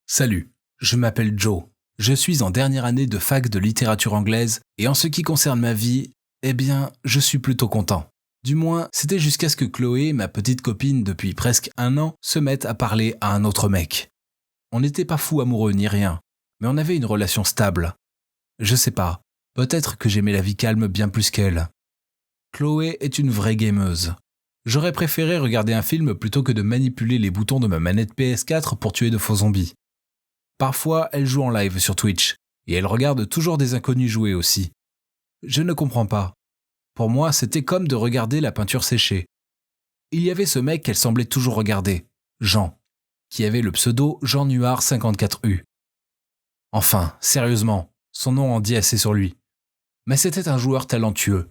Salut, je m'appelle Joe. Je suis en dernière année de fac de littérature anglaise et en ce qui concerne ma vie, je suis plutôt content. Du moins, c'était jusqu'à ce que Chloé, ma petite copine depuis presque 1 an, se mette à parler à un autre mec. On n'était pas fous amoureux ni rien, mais on avait une relation stable. Je sais pas, peut-être que j'aimais la vie calme bien plus qu'elle. Chloé est une vraie gameuse. J'aurais préféré regarder un film plutôt que de manipuler les boutons de ma manette PS4 pour tuer de faux zombies. Parfois, elle joue en live sur Twitch, et elle regarde toujours des inconnus jouer aussi. Je ne comprends pas. Pour moi, c'était comme de regarder la peinture sécher. Il y avait ce mec qu'elle semblait toujours regarder, Jean, qui avait le pseudo Jean Nuard 54U. Enfin, sérieusement, son nom en dit assez sur lui. Mais c'était un joueur talentueux.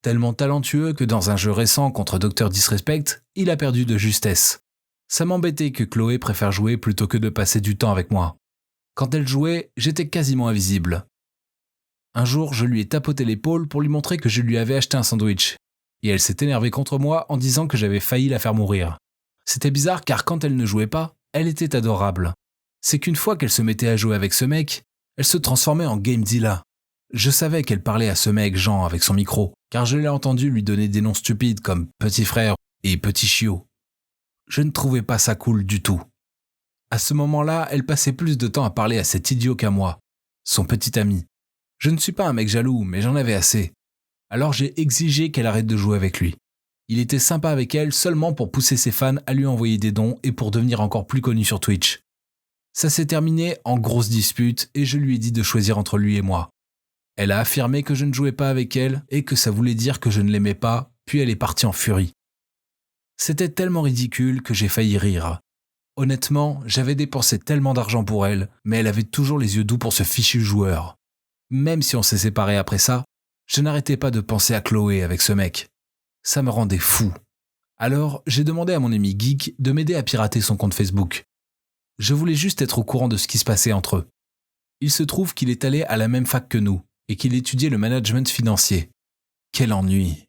Tellement talentueux que dans un jeu récent contre Dr Disrespect, il a perdu de justesse. Ça m'embêtait que Chloé préfère jouer plutôt que de passer du temps avec moi. Quand elle jouait, j'étais quasiment invisible. Un jour, je lui ai tapoté l'épaule pour lui montrer que je lui avais acheté un sandwich. Et elle s'est énervée contre moi en disant que j'avais failli la faire mourir. C'était bizarre car quand elle ne jouait pas, elle était adorable. C'est qu'une fois qu'elle se mettait à jouer avec ce mec, elle se transformait en Gamezilla. Je savais qu'elle parlait à ce mec Jean avec son micro, car je l'ai entendu lui donner des noms stupides comme petit frère et petit chiot. Je ne trouvais pas ça cool du tout. À ce moment-là, elle passait plus de temps à parler à cet idiot qu'à moi, son petit ami. Je ne suis pas un mec jaloux, mais j'en avais assez. Alors j'ai exigé qu'elle arrête de jouer avec lui. Il était sympa avec elle seulement pour pousser ses fans à lui envoyer des dons et pour devenir encore plus connu sur Twitch. Ça s'est terminé en grosse dispute et je lui ai dit de choisir entre lui et moi. Elle a affirmé que je ne jouais pas avec elle et que ça voulait dire que je ne l'aimais pas, puis elle est partie en furie. C'était tellement ridicule que j'ai failli rire. Honnêtement, j'avais dépensé tellement d'argent pour elle, mais elle avait toujours les yeux doux pour ce fichu joueur. Même si on s'est séparés après ça, je n'arrêtais pas de penser à Chloé avec ce mec. Ça me rendait fou. Alors, j'ai demandé à mon ami Geek de m'aider à pirater son compte Facebook. Je voulais juste être au courant de ce qui se passait entre eux. Il se trouve qu'il est allé à la même fac que nous et qu'il étudiait le management financier. Quel ennui.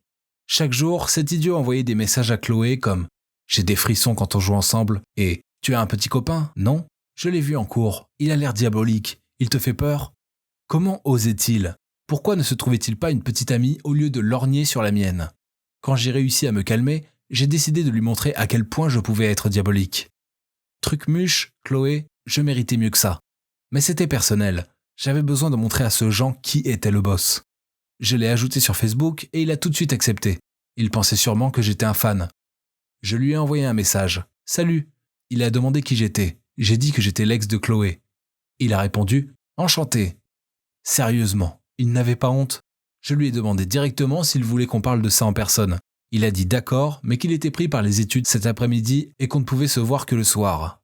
Chaque jour, cet idiot envoyait des messages à Chloé comme « J'ai des frissons quand on joue ensemble » et « Tu as un petit copain, non ? Je l'ai vu en cours, il a l'air diabolique, il te fait peur ?» Comment osait-il ? Pourquoi ne se trouvait-il pas une petite amie au lieu de lorgner sur la mienne ? Quand j'ai réussi à me calmer, j'ai décidé de lui montrer à quel point je pouvais être diabolique. Trucmuche, Chloé, je méritais mieux que ça. Mais c'était personnel, j'avais besoin de montrer à ce Jean qui était le boss. Je l'ai ajouté sur Facebook et il a tout de suite accepté. Il pensait sûrement que j'étais un fan. Je lui ai envoyé un message. « Salut !» Il a demandé qui j'étais. J'ai dit que j'étais l'ex de Chloé. Il a répondu « Enchanté !» Sérieusement, il n'avait pas honte. Je lui ai demandé directement s'il voulait qu'on parle de ça en personne. Il a dit d'accord, mais qu'il était pris par les études cet après-midi et qu'on ne pouvait se voir que le soir.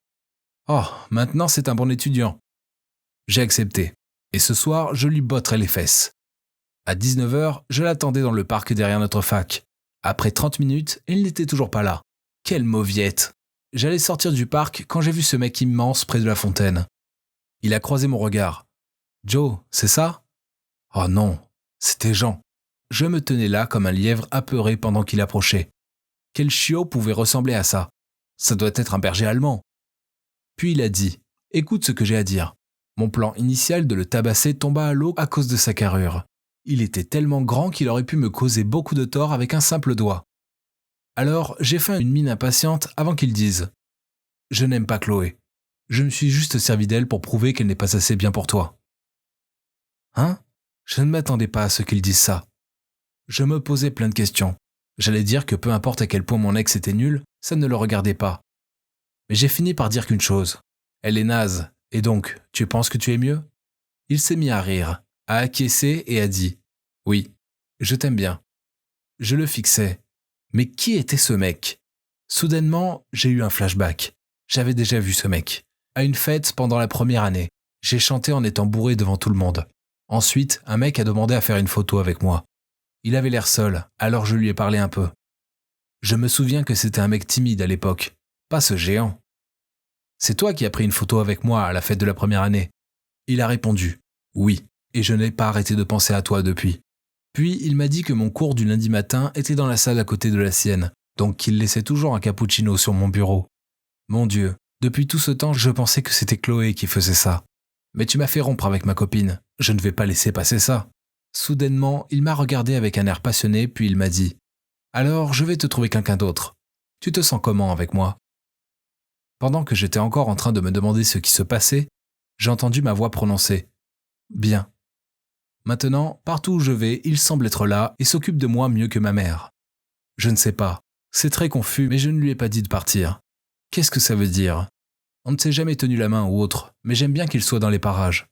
Oh, maintenant c'est un bon étudiant. J'ai accepté. Et ce soir, je lui botterai les fesses. À 19h, je l'attendais dans le parc derrière notre fac. Après 30 minutes, il n'était toujours pas là. Quelle mauviette! J'allais sortir du parc quand j'ai vu ce mec immense près de la fontaine. Il a croisé mon regard. « Joe, c'est ça ?» Oh non, c'était Jean. Je me tenais là comme un lièvre apeuré pendant qu'il approchait. Quel chiot pouvait ressembler à ça ? Ça doit être un berger allemand. Puis il a dit « Écoute ce que j'ai à dire. » Mon plan initial de le tabasser tomba à l'eau à cause de sa carrure. Il était tellement grand qu'il aurait pu me causer beaucoup de tort avec un simple doigt. Alors j'ai fait une mine impatiente avant qu'il dise « Je n'aime pas Chloé. Je me suis juste servi d'elle pour prouver qu'elle n'est pas assez bien pour toi. » Hein ? Je ne m'attendais pas à ce qu'il dise ça. Je me posais plein de questions. J'allais dire que peu importe à quel point mon ex était nul, ça ne le regardait pas. Mais j'ai fini par dire qu'une chose. Elle est naze, et donc, tu penses que tu es mieux ? Il s'est mis à rire, a acquiescé et a dit « Oui, je t'aime bien. » Je le fixais. Mais qui était ce mec ? Soudainement, j'ai eu un flashback. J'avais déjà vu ce mec. À une fête pendant la première année. J'ai chanté en étant bourré devant tout le monde. Ensuite, un mec a demandé à faire une photo avec moi. Il avait l'air seul, alors je lui ai parlé un peu. Je me souviens que c'était un mec timide à l'époque, pas ce géant. « C'est toi qui as pris une photo avec moi à la fête de la première année ?» Il a répondu « Oui, et je n'ai pas arrêté de penser à toi depuis. » Puis il m'a dit que mon cours du lundi matin était dans la salle à côté de la sienne, donc qu'il laissait toujours un cappuccino sur mon bureau. Mon Dieu, Depuis tout ce temps, je pensais que c'était Chloé qui faisait ça. Mais tu m'as fait rompre avec ma copine. Je ne vais pas laisser passer ça. Soudainement, il m'a regardé avec un air passionné, puis il m'a dit « Alors, je vais te trouver quelqu'un d'autre. Tu te sens comment avec moi ?» Pendant que j'étais encore en train de me demander ce qui se passait, j'ai entendu ma voix prononcer « Bien ». Maintenant, partout où je vais, il semble être là et s'occupe de moi mieux que ma mère. Je ne sais pas. C'est très confus, mais je ne lui ai pas dit de partir. Qu'est-ce que ça veut dire ? On ne s'est jamais tenu la main ou autre, mais j'aime bien qu'il soit dans les parages.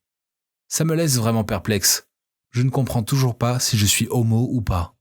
Ça me laisse vraiment perplexe. Je ne comprends toujours pas si je suis homo ou pas.